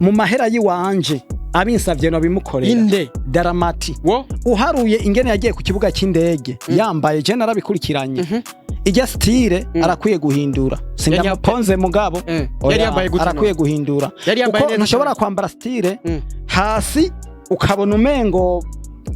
mu mahera yiwanje abinsavye no bimukorera inde Daramati wo uharuye ingene yagiye ku kibuga cy'indege yambaye je narabikurikiranye ijya style arakwiye guhindura sindamuponze mugabo yari yambaye gute arakwiye guhindura uko ntushobora kwambara style hasi ukabona umengo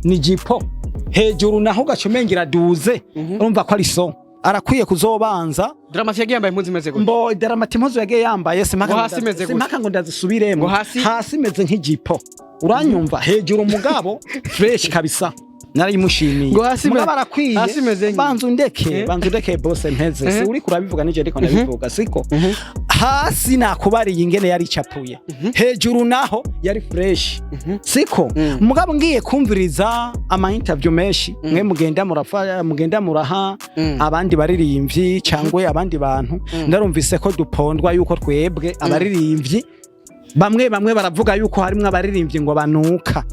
ni jipo hejuru naho ugacumengira duze urumva ko ari so arakwiye kuzobanza Daramati yagiye yambaye impuzu imeze gute mbo Daramati impuzu yagiye yambaye simaka ngo ndazisubiremo hasi meze nk'ijipo uranyumva hejuru umugabo fresh kabisa narayimushimiye mugabo arakwiye banzu ndeke boss mpeze si uri kurabivuga nije ariko nabivuga siko hasi nakubariye ingene yari capuye hejuru naho yari fresh siko mugabo ngiye kumviriza ama interview meshi mwe mugenda muraha abandi baririmbyi cyangwe abandi bantu ndarumvise ko dupondwa yuko twebwe abaririmbyi bamwe baravuga yuko harimwe abaririmbyi ngo banuka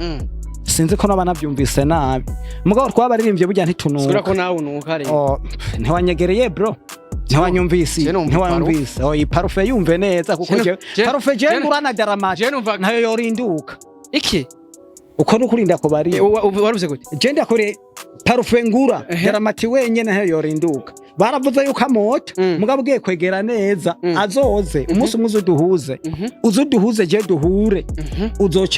sinzi ko nabanavyumvise nabi mugabo twabaririmbye burya ntitunuka sura ko nawe unuka ari ntiwanyegereye bro ntiwanyumvise iyi parufe yumve neza kuko je parufe je ngurana Daramati nayo yorinduka iki uko nukurinda ko bari waruze gute je ndakore parufe ngura Daramati wenyene nayo yorinduka baravuze yuko amota mugabo ugiye kwegera neza azoze umunsi umwe uzuduhuze je duhure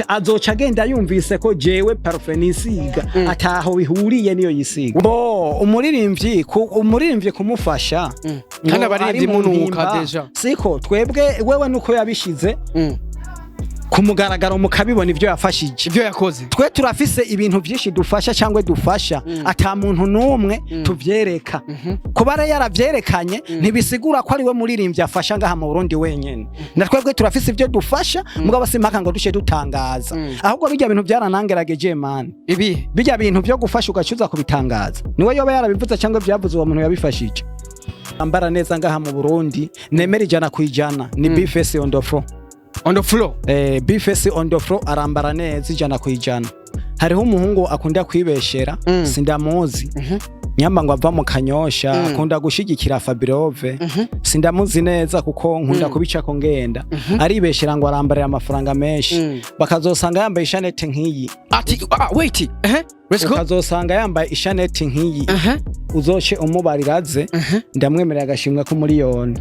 azoca agenda yumvise ko jewe parufe nisiga ataho bihuriye niyo yisiga bo umuririmbyi kumufasha kandi abaririmbyi munuka deja siko twebwe wewe nuko yabishize kumugaragaro mukabibona ivyo yafashije ivyo yakoze twe turafise ibintu byinshi dufasha cyangwe dufasha ata muntu numwe tuvyereka kubara yaravyerekanye ntibisigura ko ari we muririmbyi afasha ngaha mu Burundi wenyene na twebwe turafise ivyo dufasha mugabo simpaka ngo dushe dutangaza ahubwo bijya bintu byaranangerageje man bijya bintu byo gufasha ugacuza kubitangaza niwe yoba yarabivuze cyangwe byavuze uwo muntu yabifashije ambara neza ngaha mu Burundi nemera ijana kwijana ni bifese on the floor bifese on the floor arambara neza ijana kwijana hariho umuhungu akunda kwibeshera sindamuzi nyamba ngo ava mu Kanyosha akunda gushigikira Fabirove sindamuzi neza kuko nkunda kubica ko ngenda aribeshera ngo arambarira amafaranga menshi bakazosanga yambaye ishanete nkiyi ati wait bakazosanga yambaye ishanete nkiyi uzoce umubariraze ndamwemerera agashimwe ko miliyoni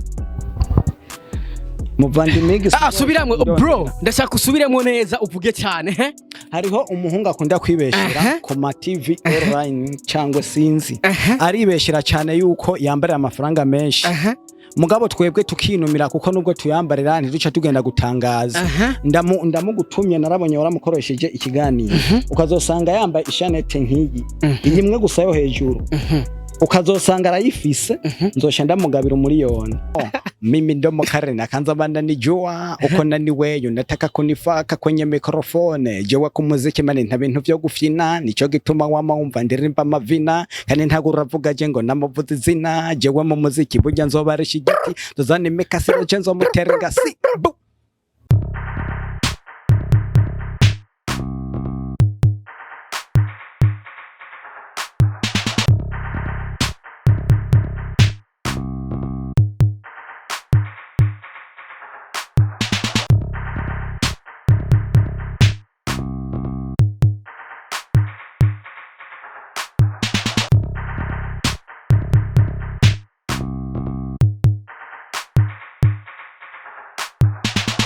muvandimwe subiramwe bro ndashaka usubiremo neza uvuge cyane hariho umuhungu akunda kwibeshera ku ma TV online cyangwa sinzi aribeshera cyane yuko yambarira amafaranga menshi mugabo twebwe tukinumira kuko nubwo tuyambarira ntiduca tugenda gutangaza ndamugutumye narabonye waramukoresheje ikiganiro ukazosanga yambaye ishanete nkiyi imwe gusa yo hejuru ukazosanga arayifise nzosha ndamugabira miliyoni mimi ndomo Karen akanza banda nijua uko naniweyo nataka kunifaka kwenye mikrofone jewe ku muziki mane nta bintu byo gufyina nico gituma wama umva ndirimba amavina kandi ntago uravuga je ngo namuvuze izina jewe mu muziki burya nzobarisha igiti tuzane mekasiro cenzo muterenga si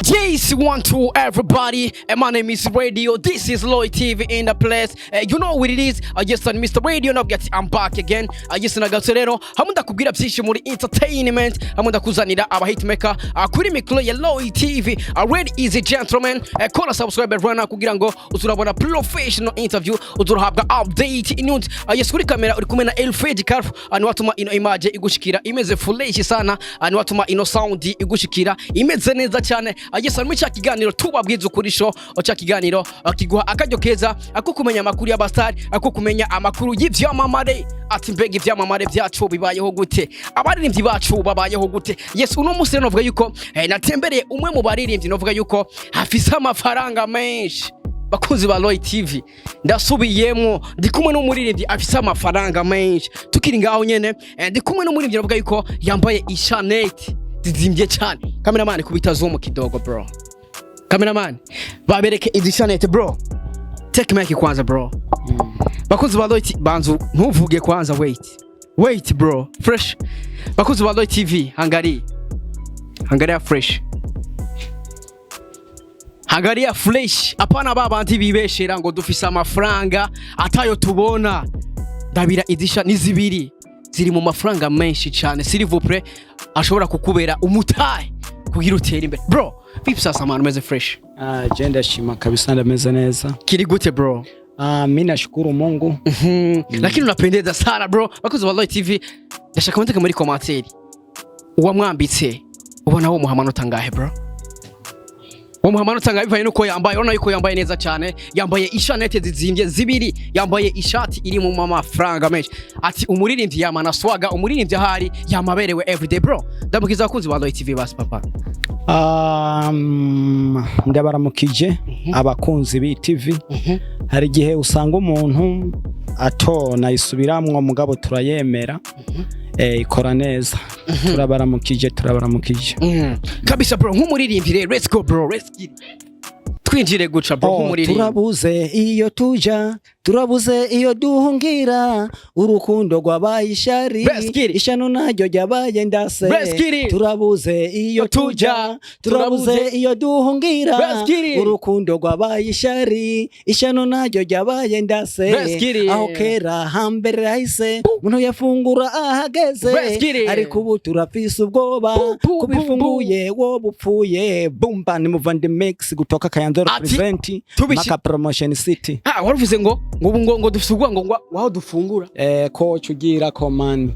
Yes, one to everybody, and my name is Radio. This is Loy TV in the place. You know what it is. Yes, and Mr. Radio. Now I'm back again. Yes, na gatorero. Hamunda kubwira byinshi muri entertainment. Hamunda kuzanira aba hitmaker. Kuri mikro ya Loy TV. Already is a gentleman. Call us subscribe rana kugira ngo uzurabona professional interview. Uzurahabwa update news. Yes, kuri kamera uri kumwe na Elfred Carf. Ani watuma ino image igushikira imeze fullish sana. Ani watuma ino sound igushikira imeze neza cyane. Yes, muri cya kiganiro tubabwiza ukuri show cya kiganiro akiguha akajyo keza akukumenya amakuru y'abastari akukumenya amakuru y'ivyamamare ati mbega ivyamamare byacu bibayeho gute abaririmbyi bacu babayeho gute. Yes, uno musi novuga yuko natembereye umwe mu baririmbyi novuga yuko afise amafaranga menshi. Bakunzi ba Loy TV ndasubiyemo ndi kumwe n'umuririmbyi afise amafaranga menshi tukiri ngaho nyene ndi kumwe n'umuririmbyi novuga yuko yambaye ishanete zizimbye cyane. Cameraman kubita zoom kidogo bro. Cameraman babereke izi shanete bro. Take mic kwanza bro. Bakunzi ba Loyalty banzu ntuvuge kwanza wait bro fresh. Bakunzi ba Loyalty TV Angalia fresh. Angalia fresh apana babandi bibeshera ngo dufise amafaranga atayo tubona. Ndabira idisha nizibiri ziri mu mafaranga menshi cyane s'il vous plaît ashobora kukubera umutahe kugira utere imbere bro. Vipi sasa man meze fresh? Jenda shima kabisa ndameze neza. Kiri gute bro? Mimi nashukuru Mungu. Lakini unapendeza sana bro. Bakoze wallahi TV. Ndashaka mwandike muri commentaire. Uwamwambitse ubona wo muhamanota ngahe bro? Wo muhamanota ngahe bivanye nuko yambaye, urabona yuko yambaye neza cyane. Yambaye ishanete zizimbye zibiri, yambaye ishati iri mu mafaranga menshi. Ati umuririmbyi yamana swaga, umuririmbyi ahari yamaberewe everyday bro. Ndamukiza abakunzi ba Loyalty TV basi papa. Ndabaramukije abakunzi bi TV. Hari gihe usanga umuntu atona isubiramwo mugabo turayemera. Ikora neza. Turabaramukije. Kabisa bro nk'umuririmbire, let's go bro, let's get twinjire guca bro nk'umuririmbire. Turabuze iyo tuja, turabuze iyo duhungira, urukundo rwabaye ishari, ishano naryo ryabaye ndase. Turabuze iyo tuja, turabuze iyo duhungira, urukundo rwabaye ishari, ishano naryo ryabaye ndase. Aho kera hambere rahise umuntu yafungura ahageze, ariko ubu turafise ubwoba kubifunguye wo bupfuye. Bumba ni muvandi mix gutoka Kayandoro Present Maka Promotion City. Waruvuze ngo dufise ubwoba ngo waho dufungura ko cugira command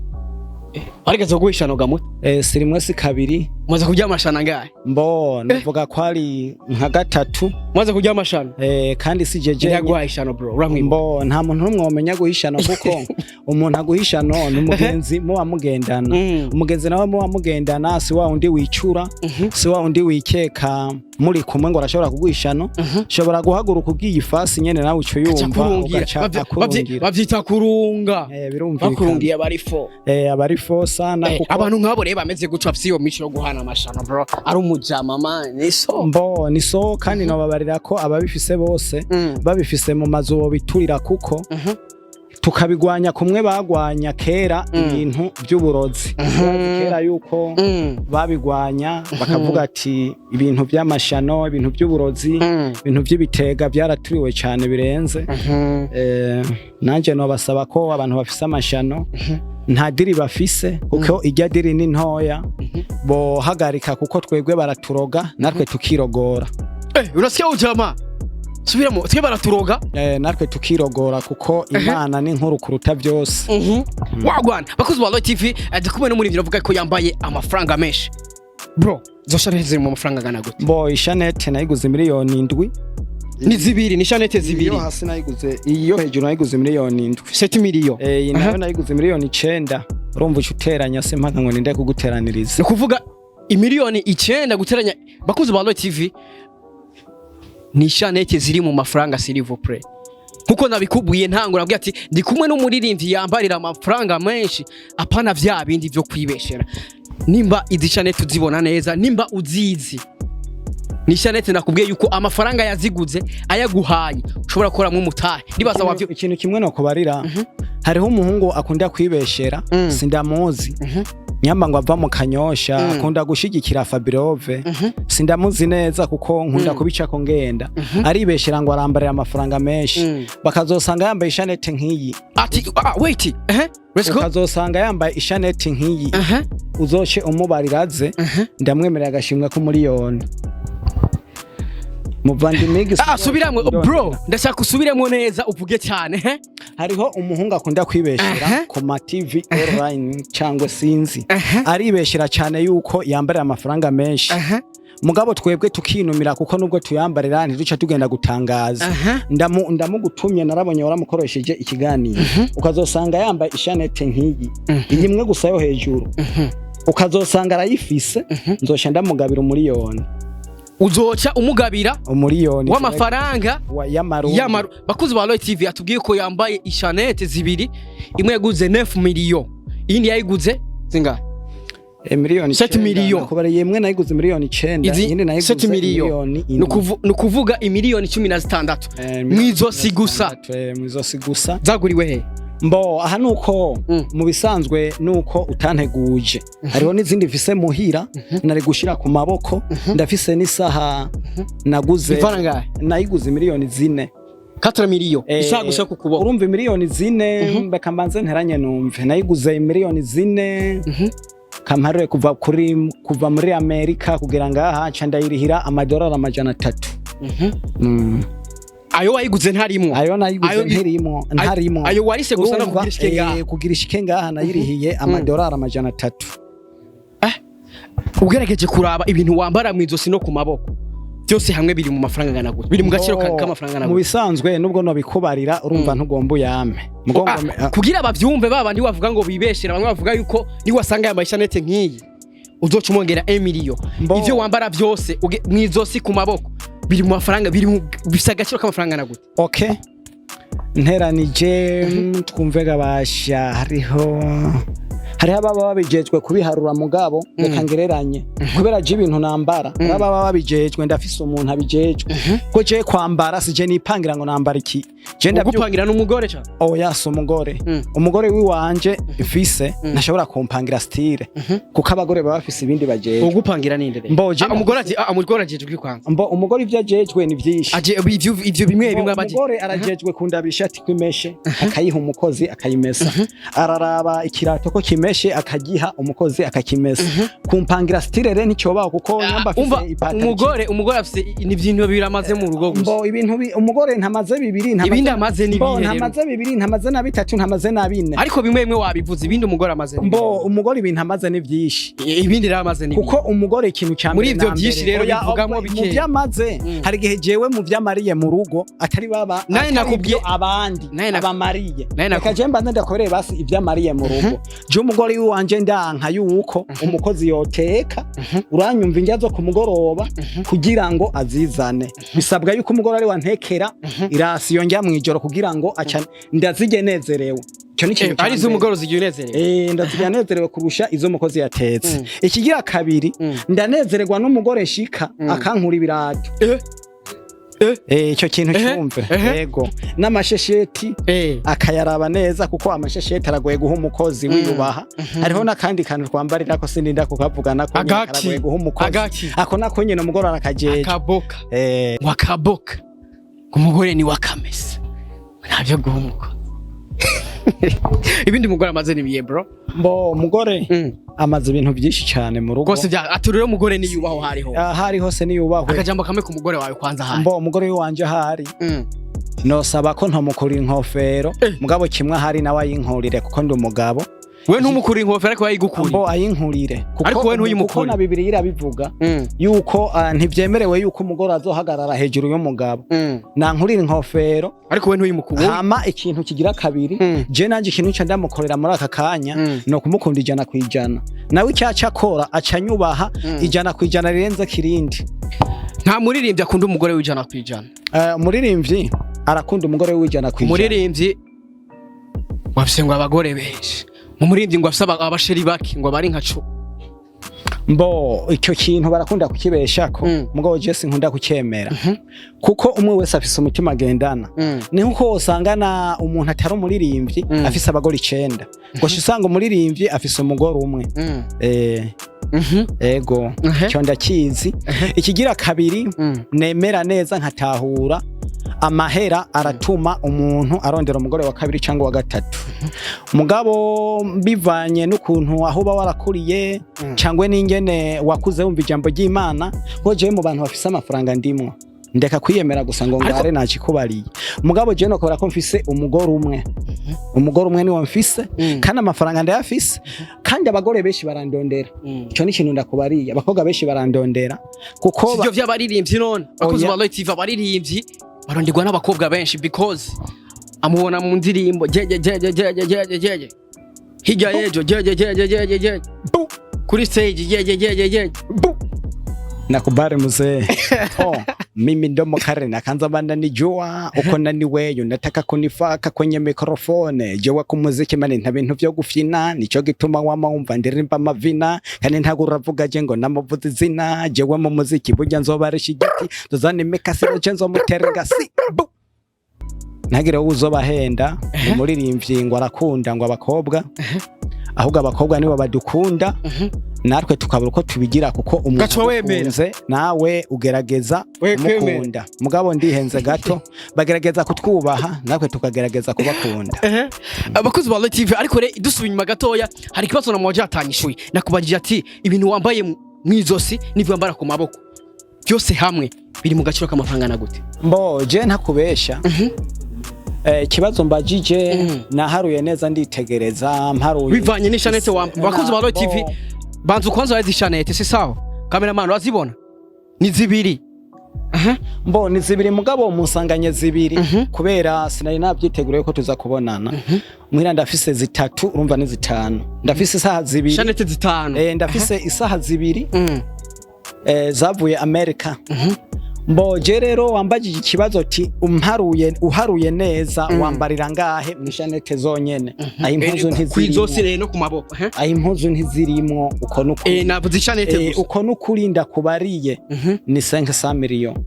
arigeze guhishano gamuto sirimwe si kabiri. Mwaze kurya amashana ngahe? Mbo nivuga ko ari nka gatatu. Mwaze kurya amashana kandi si jeje yaguhishano bro uramwe. Mbo nta muntu numwe wamenya guhishano kuko umuntu aguhishano ni mugenzi mu wamugendana. Umugenzi nawe mu wamugendana si wa undi wicura, si wa undi wikeka muri kumwe ngo arashobora kuguhishano. Shobora guhaguruka ugiye ifasi nyene nawe uco yumva ugaca akurungira. Bavyita kurunga. Birumvikana. Bakurungiye abarifo. Abarifo sana kuko abantu nkabo reba bameze guca vyo mico yo guhana amashano bro. Ari umujama man niso. Mbo niso kandi no babarira ko ababifise bose babifise mu mazu bo biturira kuko tukabigwanya kumwe bagwanya kera ibintu by'uburozi. Kera yuko babigwanya bakavuga ati ibintu by'amashano, ibintu by'uburozi, ibintu by'ibitega byaraturiwe cyane birenze. Nanje no basaba ko abantu bafise amashano nta diri bafise kuko ijya diri ni ntoya bo hagarika kuko twebwe baraturoga natwe tukirogora. Urasiya ujama subiramo twe baraturoga natwe tukirogora kuko Imana ni nkuru kuruta byose. Wagwana bakoze wa Loyalty TV ndikumwe no muri biravuga ko yambaye amafaranga menshi bro. Zo shanete mu mafaranga gana gute? Bo ishanete nayiguze miliyoni 7. Ni zibiri ni shanete zibiri. Iyo hasi nayiguze, iyo hejuru nayiguze miliyoni 7. 7 million. Nayo nayiguze miliyoni 9. Urumva ucuteranya se mpaka ngo ninde kuguteraniriza. Ni kuvuga imiliyoni 9 guteranya. Bakoze ba Loyalty TV ni shanete ziri mu mafaranga s'il vous plaît. Kuko nabikubuye ntangura bwa ati ndi kumwe n'umuririmbyi yambarira amafaranga menshi apana vya bindi byo kwibeshera. Nimba izi shanete uzibona neza, nimba uzizi ni shanete nakubwiye yuko amafaranga yaziguze ayaguhaye ushobora gukora mu mutahe. Nibaza wavyo ikintu kimwe no kubarira. Hariho umuhungu akunda kwibeshera sindamuzi. Nyamba ngo ava mu Kanyosha akunda gushigikira Fabrove. Sindamuzi neza kuko nkunda kubica ko ngenda. Aribeshera ngo arambarira amafaranga menshi. Bakazosanga yambaye ishanete nkiyi. Ati wait let's go. Bakazosanga yambaye ishanete nkiyi. Uzoce umubariraze ndamwemerera agashimwe ko miliyoni. Muvandimwe subiramo bro ndashaka usubiremo neza uvuge cyane. Hariho umuhungu akunda kwibeshera ku ma TV online cyangwa sinzi. Aribeshera cyane yuko yambarira amafaranga menshi. Mugabo twebwe tukinumira kuko nubwo tuyambarira ntiduca tugenda gutangaza. Ndamugutumye narabonye waramukoresheje ikiganiro. Ukazosanga yambaye ishanete nkiyi. Imwe gusa yo hejuru. Ukazosanga arayifise nzosha ndamugabira miliyoni. Uzoca umugabira umuliyoni w'amafaranga y'amarundi. Bakuzi ba Loyalty TV atubwiye ko yambaye ishanete zibiri, imwe yaguze 9 millions, iyindi yayiguze zingahe? miliyoni 7 millions kubari yemwe nayiguze miliyoni 9 yindi nayiguze 7 millions nukuvuga imiliyoni 16 mwizosi gusa mwizosi gusa zaguriwe he mbo aha nuko mu bisanzwe nuko utanteguje hariho n'izindi mfise muhira nari gushira ku maboko ndafise n'isaha naguze nayiguze miliyoni 4 4 millions isaha gusa ku kuboko urumva miliyoni 4 mbeka mbanze nteranye numve nayiguze miliyoni 4 kamharure kuva muri Amerika kugira ngaha ca ndayirihira amadolari $300 ayo wayiguze ntarimo ayo nayiguze ntarimo ayo warise gusa no kugira ishike ngaha nayirihiye amadolari $300 ugerageje kuraba ibintu wambara mu izosi no ku maboko byose hamwe biri mu mafaranga ngana gute biri mu gaciro k'amafaranga ngana mu bisanzwe nubwo no bikubarira urumva ntugomba uyame kugira abavyumve babandi wavuga ngo bibeshera bamwe bavuga yuko ni wasanga yambaye chanete nkiyi uzoca umwongera 1 million ivyo wambara byose mu izosi ku maboko biri mu mafaranga biri bifise agaciro k'amafaranga ngana gute okay nteranije twumvega basha hariho ababa babijejwe kubiharura mugabo rekangereranye kubera je ibintu nambara ababa babijejwe ndafise umuntu abijejwe ko je kwambara sije nipangira ngo nambara iki je ndagupangira n'umugore cyane yaso umugore wiwanje ifise ntashobora kumpangira style kuko abagore baba bafise ibindi bajeje ugupangira ninde umugore ajejwe kwanga umugore ivyo ajejwe ni vyinshi ivyo bimwe abaje umugore arajejwe kundabisha ati kwimeshe akayiha umukozi akayimesa araraba ikirato ko kimeshe akagiha umukozi akakimesa kumpangira style re nicyobaho kuko nyamba afise ipataro umugore afise ni vyintu biramaze mu rugo gusa ibintu umugore ntamaze bibiri ibindi amaze ni bihe ntamaze bibiri ntamaze na bitatu ntamaze na bine ariko bimwe wabivuze ibindi umugore amaze ni umugore ibintu amaze ni vyinshi ibindi ramaze ni kuko umugore ikintu cyambere muri ivyo vyinshi rero bivugamo bike mu vyamaze hari gihe jewe mu vyamariye mu rugo atari baba naye nakubwiye abandi abamariye reka je mbanze ndakoreye basi ivyamariye mu rugo je umugore wanje ndanka yuko umukozi yoteka uranyumva injazo ku mugoroba kugira ngo azizane bisabwa yuko umugore ari wantekera irasiyo njya mwijoro kugira ngo ndazigenezerewe cyo ni kintu ari z'umugoro zigenezerewe ndazigenezerewe kurusha izo mukozi yatetse ikigira kabiri ndanezererwa n'umugore shika akankura ibirato icyo kintu cyumve yego n'amashesheti akayaraba neza kuko amashesheti aragoye guha umukozi wiyubaha hariho nakandi kantu twambarira ko sindinda kukavugana ko aragoye guha umukozi ako nako nyene umugore arakajeje akaboka wakaboka umugore ni wakamesa ntabyo guha umukozi ibindi mugore amaze ni biye bro umugore amaze ibintu byinshi cyane mu rugo kose aturire umugore ni yubaho hari hose ni yubaho akajambo kamwe ku mugore wawe kwanza hari umugore wanje hari no saba ko ntomukura inkofero mugabo kimwe hari nawe ayinkurire kuko ndi umugabo we ntumukura inkofero ariko ayigukuriye ayinkurire ariko we ntuyimukure kuko na Bibiliya irabivuga yuko ntivyemerewe yuko umugore azohagarara hejuru y'umugabo nankurira inkofero ariko we ntuyimukure hama ikintu kigira kabiri je nanje ikintu cyo ndamukorera muri aka kanya no kumukunda 100% nawe icyaca akora acanyubaha 100% rirenze kirindi nta muririmbyi akunda umugore w'100%. Umuririmbyi arakunda umugore w'100%. Umuririmbyi wafise ngo abagore benshi. Umuririmbyi ngo afise abasheri baki ngo bari nka 10. Mbo icyo kintu barakunda kukibeshako mugabo Jesse nkunda kucyemera kuko umwe wese afise umutima agendana ni nko usangana umuntu atari umuririmbyi afise abagore 9 ngo usanga umuririmbyi afise umugore umwe ego cyo ndakizi ikigira kabiri nemera neza nkatahura amahera aratuma umuntu arondera umugore wa kabiri cyangwa wa gatatu mugabo bivanye n'ukuntu aho ba warakuriye cyangwa n'ingene wakuze wumva ijambo ry'Imana ko je mu bantu bafise amafaranga ndimwo ndeka kwiyemera gusa ngo ngare nakikubariye mugabo je nokora ko mfise umugore umwe ni wamfise kandi amafaranga ndayafise kandi abagore benshi barandondera cyo ni kintu ndakubariye abakobwa benshi barandondera kuko ivyo vy'abaririmbyi none bakoze ba Light TV abaririmbyi baronderwa n'abakobwa benshi because amubona mu ndirimbo jeje hirya yejo jeje kuri stage jeje Nakubali mzee. Mimi ndo Karena kanza banda nijua uko naniweyo nataka kunifaka kwenye mikrofone jewe ku muziki mani nta bintu vyo gufyina nico gituma wamumva ndirimba amavina kandi ntaguravuga je ngo namuvuza izina jewe mu muziki burya nzobarisha igiti tuzane mikasiro je nzomuterega si ntagire uzobahenda umuririmbyi ngo arakunda ngo abakobwa ahubwo abakobwa nibo badukunda natwe tukabura uko tubigira kuko umukunze nawe ugerageza umukunda mugabo ndihenze gato bagerageza kutwubaha natwe tukagerageza kubakunda abakozi ba Light TV ariko re dusubiye inyuma gatoya hari kibazo na mwaje atanyishuye nakubajije ati ibintu wambaye mwizosi n'ivyo wambara ku maboko byose hamwe biri mu gaciro k'amafaranga na gute mbo je ntakubesha kibazo mbajije naharuye neza nditegereza mparuye bivanye n'ishanete bakozi ba Light TV banzu kwanza wazi shanete si sawa cameraman wazibona ni zibiri mbo ni zibiri mugabo musanganye zibiri kubera sinari nabyiteguriye ko tuza kubonana muhira ndafise zitatu urumva ni zitanu ndafise isaha zibiri shanete zitanu ndafise isaha zibiri zavuye America mbo je rero wambajije ikibazo ati uharuye neza wambarira ngahe mwishanete zonyene ayi impuzu ntizirimo kwizose rero ku maboko ayi impuzu ntizirimo uko nuko navuze ishanete gusa uko nukurinda kubariye ni 500 millions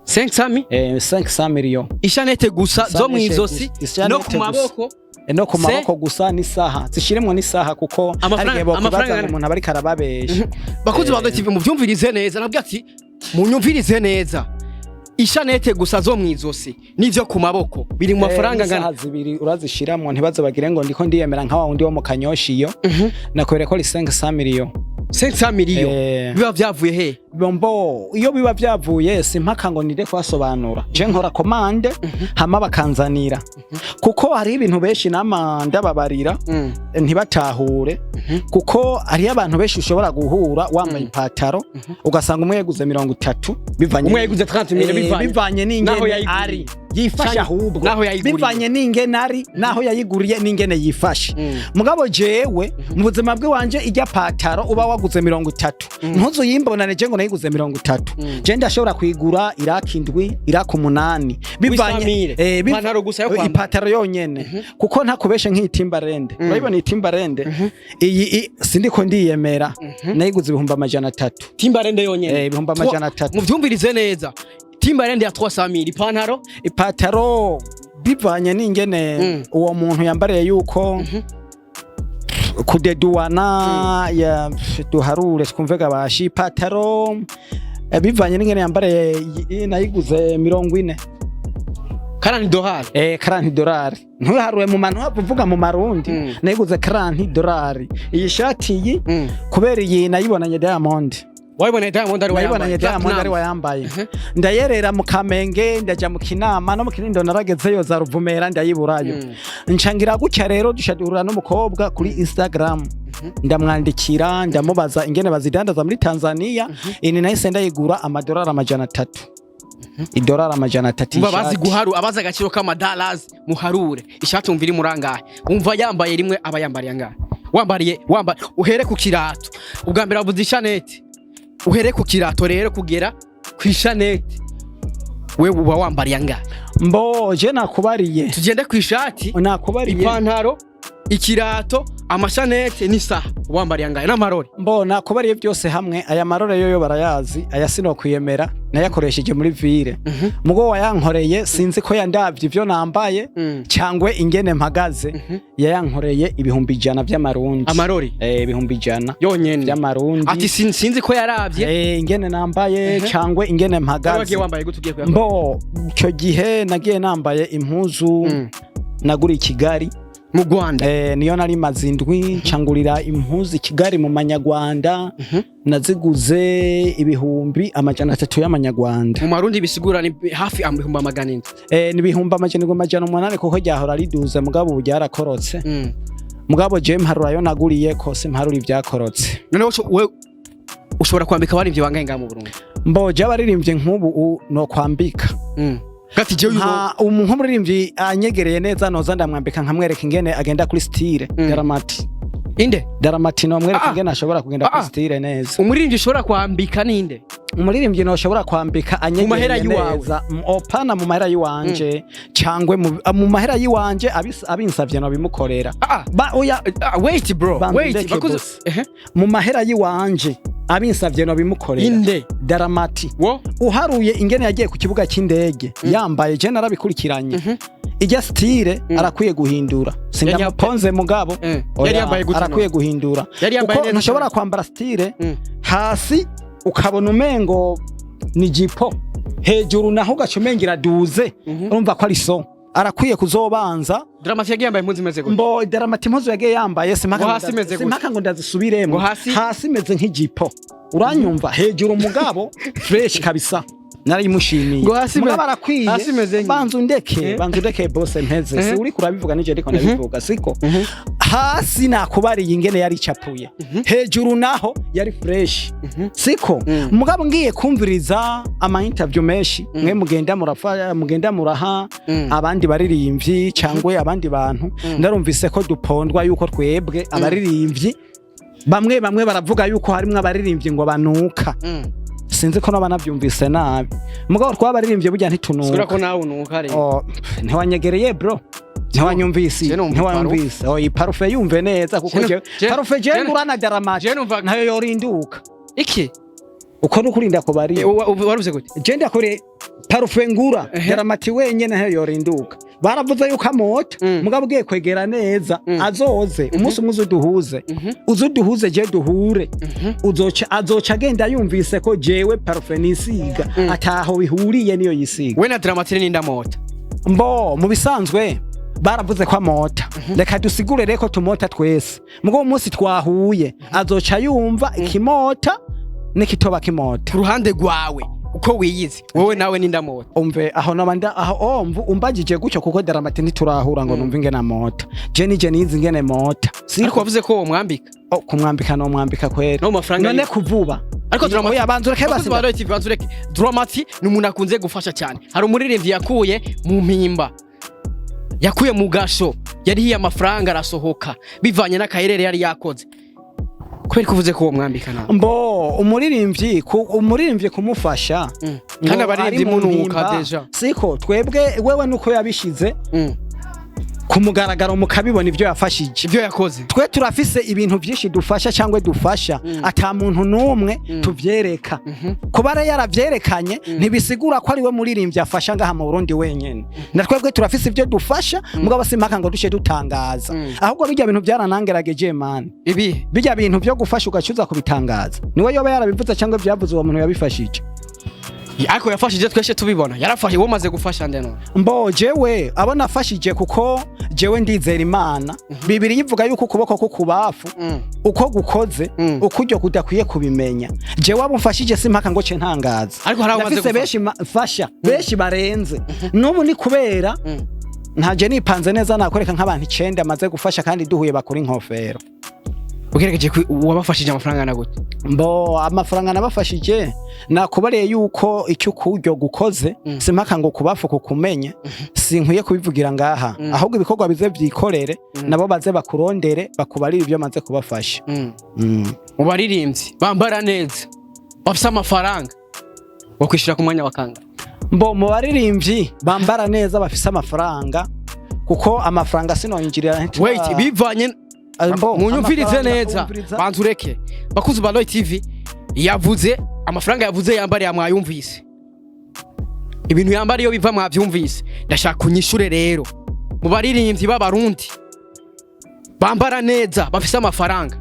500 500 millions ishanete gusa zo mwizosi no ku maboko no ku maboko gusa ni saha zishiremwe ni saha kuko ari bwo kubaza umuntu abari karababesha bakuzi ba TV mu byumvirize neza nabwo ati munyumvirize neza ishanete gusa zo mwizosi nivyo ku maboko biri mu mafaranga ngana zibiri urazishiramwe ntibaze bagire ngo ndiko ndiyemera nka wa undi wo mu Kanyoshi iyo nakwere ko 500 millions 500 millions biba byavuye he bombo iyo biba byavuye simpaka ngo nide kwasobanura je nkora commande hama bakanzanira kuko hari ibintu beshi namanda babarira ntibatahure kuko ari abantu beshi ushobora guhura wambaye ipataro ugasanga umwe yeguze 30 bivanye umwe yeguze 30 millions bivanye n'ingene ari yifasha ahubwo bivanye n'ingene ari naho yayiguriye n'ingene yifashe mugabo jewe mu buzima bwe wanje ijya pataro uba waguze 30 ntuzo yimbonane je ngo nayiguze 30 je ndashobora kwigura irakindwi irakumunani bivanye ipataro gusa yo kwamba ipataro yonyene kuko ntakubeshe nk'itimbarende urabibona itimbarende iyi sindiko ndiyemera nayiguze 300 timbarende yonyene 300 mu byumvirize neza timbarende ya 300 ipataro bivanye n'ingene uwo muntu yambariye yuko kudeduana ya duharure twumvega bashi ipataro bivanye n'ingene yambariye nayiguze 40 $40 $40 ntuharuwe mu mantu havuga mu marundi nayiguze $40 iyi shati yi kubera iyi nayibonanye Diamond wayibonanye Diamond ari wayambaye ndayerera mu Kamenge ndaja mu Kinama no mu Kinindo naragezeyo za Ruvumera ndayiburayo ncangira gucya rero dushadurura n'umukobwa kuri Instagram ndamwandikira ndamubaza ingene bazidandaza muri Tanzania ini nahise ndayigura $300 $300 babazi guharu abaza agaciro k'amadolars muharure ishati umviri murangahe umva yambaye rimwe abayambariye ngahe wambariye uhere ku kirato ubwa mbere avuze ishanete uhere ku kirato rero kugera ku ishanete wewe uba wambariye ngahe mbo je nakubariye tugende ku ishati nakubariye ipantaro ikirato amashanete n'isaha wambariye ngahe n'amarore mbo nakubariye byose hamwe aya marore yoyo barayazi aya sino kwiyemera nayakoresheje muri ville mugo wayankoreye sinzi ko yandavye ivyo nambaye cyangwe ingene mpagaze yayankoreye 100 by'amarundi amarori 100 yonyene by'amarundi ati sinzi ko yaravye ingene nambaye cyangwe ingene mpagaze wambaye gutugiye kuyakora mbo cyo gihe nagiye nambaye impuzu naguri Kigali mu Rwanda niyo nari mazindwi cangurira impuzu Kigali mu manyarwanda naziguze 300 y'amanyarwanda mu marundi bisigura ni hafi 700 ni 700 kuko ryahora riduze mugabo ubu ryarakorotse mugabo je mparurayo naguriye ko simparura ivyakorotse none we ushobora kwambika bari ivyo wangaye ngamu Burundi mbo je abaririmbye nk'ubu no kwambika Gati je nk'umuririmbyi anyegereye neza noza ndamwambika nkamwereka ingene agenda kuri style garamati inde Daramati no mwereka ingene ashobora kugenda ku style neza. Umuririmbyi ushobora kwambika ninde? Umuririmbyi no ashobora kwambika anyegereye neza. Opana mu mahera yiwanje cyangwe mu mahera yiwanje abinsavye no bimukorera. Wait bro, wait bakuze mu mahera yiwanje abinsavye no bimukorera. Inde Daramati uharuye ingene yagiye ku kibuga cy'indege yambaye je narabikurikiranye. Ijya style arakwiye guhindura. Sindamuponze mugabo yari yambaye gutano arakwiye guhindura. Uko nashobora kwambara style hasi ukabona umengo ni jipo hejuru naho gacumengira duze urumva ko ari so arakwiye kuzobanza. Daramati yagiye yambaye impuzu imeze gute? Mbo Daramati impuzu yagiye yambaye simpaka ngo ndazisubiremo hasi meze nk'ijipo uranyumva hejuru mugabo fresh kabisa narayimushimiye mugabo arakwiye banza undeke bose mpeze si uri kurabivuga nije ariko ndabivuga siko hasi nakubariye ingene yari capuye hejuru naho yari fresh siko mugabo ngiye kumviriza ama interview meshi mwe mugenda muraha abandi baririmbyi cyangwe abandi bantu ndarumvise ko dupondwa yuko twebwe abaririmbyi bamwe baravuga yuko harimwe abaririmbyi ngo banuka sinzi ko nabanavyumvise nabi mugabo twabaririmbye burya ntitunuka sura ko nawe unuka rero ntiwanyegereye bro ntiwanyumvise iyi parufe yumve neza kuko parufe je ngurana Daramati nayo yorinduka iki uko nukurinda ko bari waruze gute je ndakore parufe ngura Daramati wenyene nayo yorinduka baravuze yuko amota mugabo ugiye kwegera neza azoze umunsi umwe uzuduhuze je duhure azoca agenda yumvise ko jewe parufe nisiga ataho bihuriye niyo yisiga. We na Daramati ni ndamota mbo mu bisanzwe baravuze ko amota reka dusigure reko tumota twese mugabo umunsi twahuye azoca yumva ikimota n'ikitoba kimota ku ruhande rwawe uko wiyizi wowe nawe n'indamota umve aho nabanda aho umbagije gucyo kuko Daramati ntiturahura ngo numve ingene mota je nizi ingene mota siko wavuze ko mwambika kumwambika no mwambika kwera none kuvuba ariko Daramati yabanzureke basi Daramati ni umuntu akunze gufasha cyane hari umuririmbyi yakuye mu mpimba yakuye mu gasho yari hiye amafaranga arasohoka bivanye n'akayerere yari yakoze kweli kuvuze ko mwambika nawe mbo umuririmbyi kumufasha kandi abaririmbyi munuka deja siko twebwe wewe nuko yabishize kumugaragaro mukabibona ivyo yafashije ivyo yakoze twe turafise ibintu byinshi dufasha cyangwe dufasha ata muntu numwe tuvyereka kubara yaravyerekanye ntibisigura ko ari we muririmbyi afasha ngaha mu Burundi wenyene na twebwe turafise ivyo dufasha mugabo simpaka ngo dushe dutangaza ahubwo bijya bintu byaranangerageje man bijya bintu byo gufasha ugacuza kubitangaza niwe yoba yarabivuze cyangwa byavuze uwo muntu yabifashije ariko yafashije tweshe tubibona yarafashe wo maze gufasha ndeno mbo jewe abona afashije kuko jewe ndizera Imana bibiri yivuga yuko ukuboko kukubafu uko gukoze ukuryo kudakwiye kubimenya jewe abumfashije simpaka ngo ce ntangaza ariko hari amaze benshi fasha benshi barenze nubu ni kubera ntaje nipanze neza nakoreka nk'abantu 9 amaze gufasha kandi duhuye bakora inkofero ugeregeje wabafashije amafaranga na gute mbo amafaranga nabafashije nakubareye yuko icyo kuryo gukoze simpaka ngo kubafu kukumenya sinkwiye kubivugira ngaha ahubwo ibikorwa bize byikorere nabo baze bakurondere bakubarira ibyo maze kubafasha ubaririmbyi bambara neza bafise amafaranga bakwishira ku mwanya wakanga mbo mu baririmbyi bambara neza bafise amafaranga kuko amafaranga sinonjirira wait bivanye munyumvirize neza banzureke bakuzi ba Loy TV yavuze amafaranga yavuze yambare ya mwayumvise ibintu yambare yo biva mwavyumvise ndashaka kunyishure rero mu baririmbyi b'abarundi bambara neza bafise amafaranga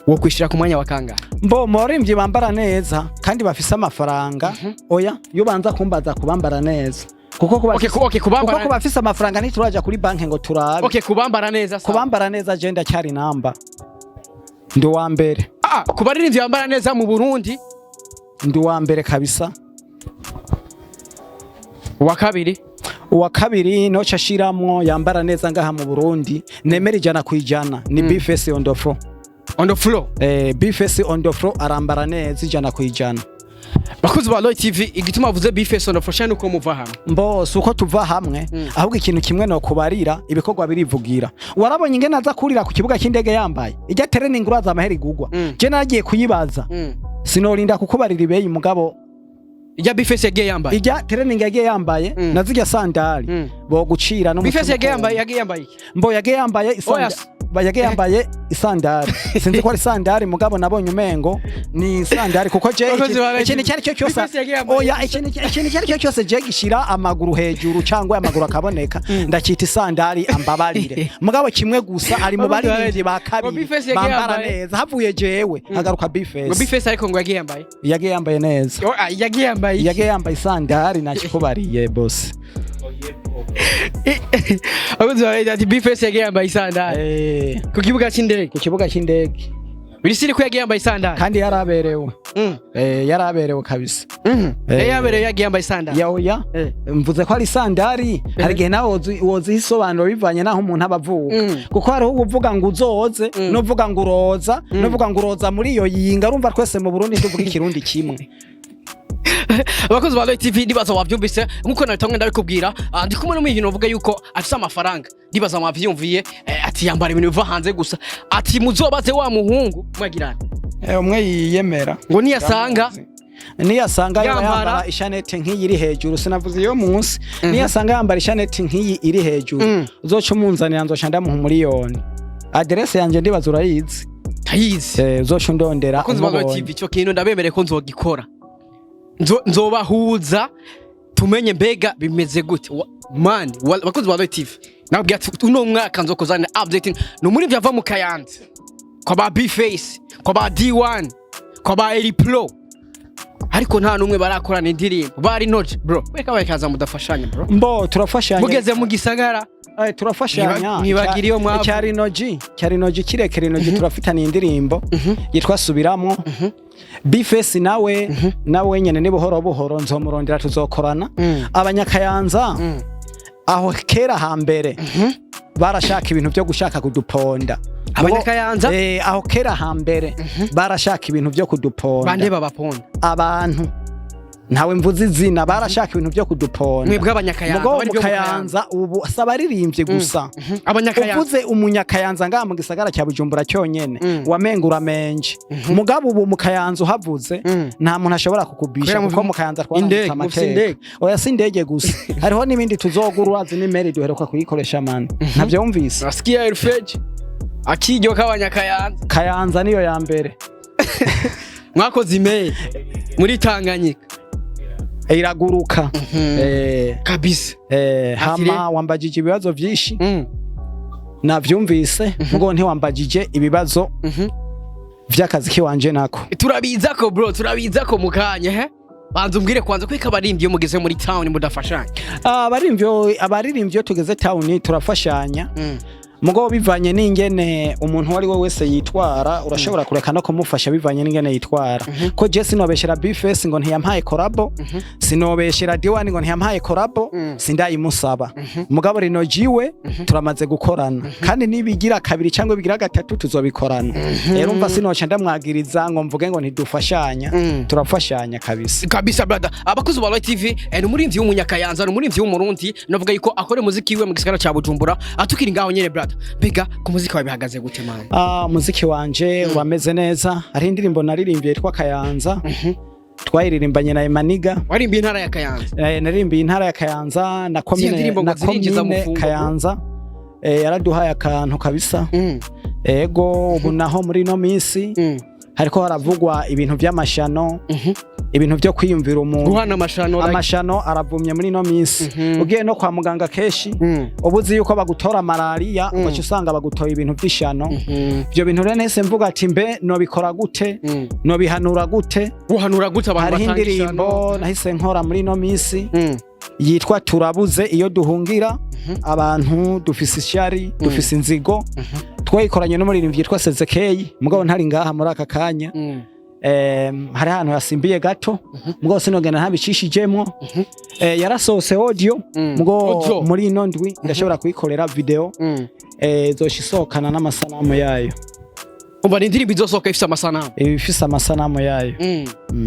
wo kwishira ku mwanya wakanga mbo mu baririmbyi bambara neza kandi bafise amafaranga oya yo banza kumbaza kubambara neza kuko kubafise amafaranga ntituraja kuri banki ngo turabe kubambara neza kubambara neza je ndacyari namba ndi wa mbere kubaririmbyi bambara neza mu Burundi ndi wa mbere kabisa uwa kabiri no cashiramwo yambara neza ngaha mu Burundi nemera 100% ni Bifesi on the floor on the floor Bifesi on the floor arambara neza 100% bakuzi ba Loy TV igituma avuze Bface on fashion uko muva hamwe mbose uko tuva hamwe ahubwo ikintu kimwe no kubarira ibikorwa birivugira warabonye ingene aza kurira ku kibuga cy'indege yambaye ijya training uraza amahera igugwa je nagiye kuyibaza sinorinda kukubarira ibeyi mugabo ijya Bface yagiye yambaye ijya training yagiye yambaye nazijya sandali bo gucira no Bface yagiye yambaye mbo yagiye yambaye isandali bayage yambaye isandari sinzi ko ari sandari mugabo nabonye umengo ni sandari kuko je ikintu cyari cyo cyose oya ikintu cyari cyo cyose je gishira amaguru hejuru cyangwa amaguru akaboneka ndakita isandari ambabarire mugabo kimwe gusa ari mu bari ba kabiri bambara neza havuye jewe hagaruka Bface ariko ngo yagiye yambaye neza yagiye yambaye isandari nakikubariye boss abuze ati Bface yagiye yambaye isandari ku kibuga cy'indege birisiri ko yagiye yambaye isandari kandi yaraberewe yaraberewe kabisa yaberewe yagiye yambaye isandari oya mvuze ko ari isandari hari gihe nawe wozi isobanuro bivanye naho umuntu abavuga kuko hariho uvuga ngo uzoze n'uvuga ngo uroza n'uvuga ngo uroza muri iyo yinga urumva twese mu Burundi tuvuga ikirundi kimwe abakozi ba Loy TV nibaza wavyumvise nkuko nabitamwe ndabikubwira ndi kumwe n'umuntu uvuga yuko afite amafaranga nibaza mwavyumviye ati yambara ibintu biva hanze gusa ati muzobaze wa muhungu mwagirana umwe yiyemera ngo niyasanga yambara ishanete nk'iyi iri hejuru sinavuze iyo munsi niyasanga yambara ishanete nk'iyi iri hejuru uzoca umunzanira nzosha ndamuha miliyoni adresse yanje ndibaza urayizi tayizi uzoca ndondera abakozi ba Loy TV cyo kintu ndabemere ko nzogikora nzobahuza tumenye mbega bimeze gute man bakozi ba Loy TV nabwiye ati uno mwaka nzokozana update no muri vyava mu Kayanza kwa ba Bface kwa ba D1 kwa ba Eli Pro ariko nta numwe barakorana indirimbo bari noje bro weka bakaza mudafashanya bro mbo turafashanya mugeze mu gisagara turafashanya nibagiriye mwavu cyari noji kirekere noji turafitana indirimbo yitwa subiramo Bface nawe nyene ni buhoro nzomurondera tuzokorana abanyakayanza aho kera hambere barashaka ibintu byo gushaka kuduponda abanyakayanza aho kera hambere barashaka ibintu byo kuduponda bande babaponda abantu ntawe mvuze izina barashaka ibintu byo kuduponda mwebwe abanyakayanza bari byo Kayanza ubu sabaririmbye gusa abanyakayanza uvuze umunyakayanza ngaha mu gisagara cya Bujumbura cyonyene wamengura menje mugabo ubu mu Kayanza uhavuze nta muntu ashobora kukubisha kuko mu Kayanza twanditse amateka oya sindege gusa hariho nibindi tuzogura azi n'imeri duheruka kuyikoresha man ntabyo wumvise asikia elfeje akijyo kabanyakayanza Kayanza niyo ya mbere mwakoze email muri Tanganyika iraguruka kabisa hama wambajije ibibazo byinshi navyumvise ngo ntiwambajije ibibazo vy'akazi kiwanje nako turabiza ko bro turabiza ko mukanya banza umbwire kwanza kwika abarimbye mugeze muri town mudafashanya abaririmbye tugeze town turafashanya mugo bivanye n'ingene umuntu wari we wese yitwara urashobora kureka no kumufasha bivanye n'ingene yitwara ko je sinobeshera Bface ngo ntiyampaye collabo sinobeshera D1 ngo ntiyampaye collabo sindayimusaba mugabo rino jiwe turamaze gukorana kandi nibigira kabiri cyangwa bigira gatatu tuzobikorana rero umva sinoca ndamwagiriza ngo mvuge ngo ntidufashanya turafashanya kabisa brother abakuzi ba Loy TV n'umurimvyi w'umunyakayanza n'umurimvyi w'umurundi navuga yuko akore muziki we mu gisagara cya Bujumbura atukiri ngaho nyene brother bega ku muziki wawe bihagaze gute man muziki wanje wameze neza ari indirimbo naririmbye yitwa Kayanza twayiririmbanye na Emaniga warimbiye intara ya Kayanza naririmbiye intara ya Kayanza na komine Kayanza yaraduhaye akantu kabisa ego ubu naho muri no minsi hariko haravugwa ibintu by'amashano ibintu byo kwiyumvira umuntu guhana amashano aravumye muri no minsi ugiye no kwa muganga keshi ubuzi yuko bagutora malaria ugaca usanga bagutoye ibintu by'ishano byo bintu rero nese mvuga ati mbe no bikora gute no bihanura gute abantu hari indirimbo nahise nkora muri no minsi yitwa turabuze iyo duhungira abantu dufise ishari dufise inzigo twayikoranye no muri rimvye yitwa Sezekeye mugabo ntari ngaha muri aka kanya hari ahantu yasimbiye gato mugabo sinogenda ntabicishijemo yarasose audio mugabo muri ino ndwi ndashobora kuyikorera video zoshisokana n'amasanamu yayo umva ni indirimbo izosohoka ifise amasanamu ifise amasanamu yayo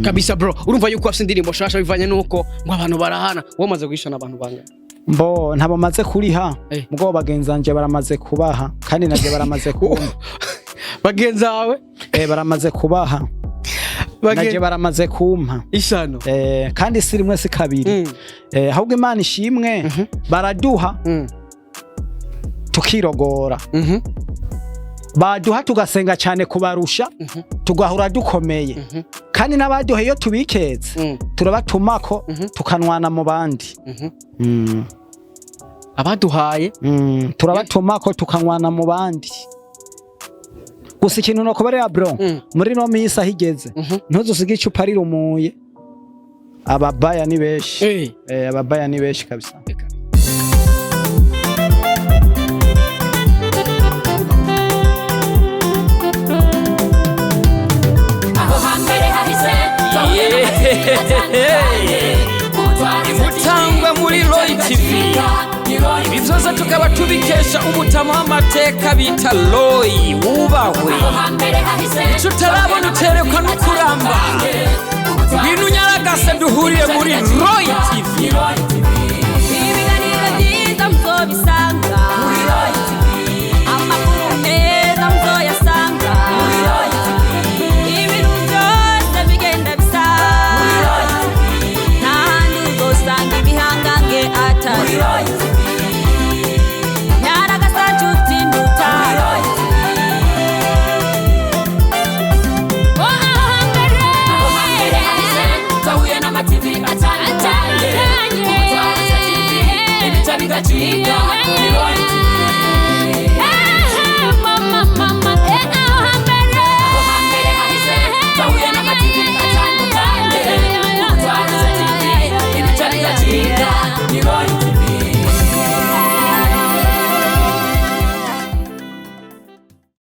kabisa bro urumva yuko afise indirimbo shasha bivanye nuko ngo abantu barahana wamaze guhishana abantu banga mbo ntabo maze kuriha mugabo bagenzanje baramaze kubaha kandi naje baramaze kumva bagenzawe baramaze kubaha naje baramaze kumpa ishano kandi si rimwe si kabiri ahubwo Imana ishimwe baraduha tukirogora baduha tugasenga cyane kubarusha tugahura dukomeye kandi n'abaduha iyo tubiketse turabatumako tukanwana mu bandi abaduhaye turabatumako tukanwana mu bandi gusa ikintu no kubarera bro muri no misa higeze ntuzusige icupa rirumuye ababaya ni beshi ababaya ni beshi kabisa Imutangwa muri Roy TV ibizoza tukaba tubikesha umutama w'amateka bita Roy wubahwe ico utarabona uterekwa n'ukuramba bintu nyaragase duhuriye muri Roy TV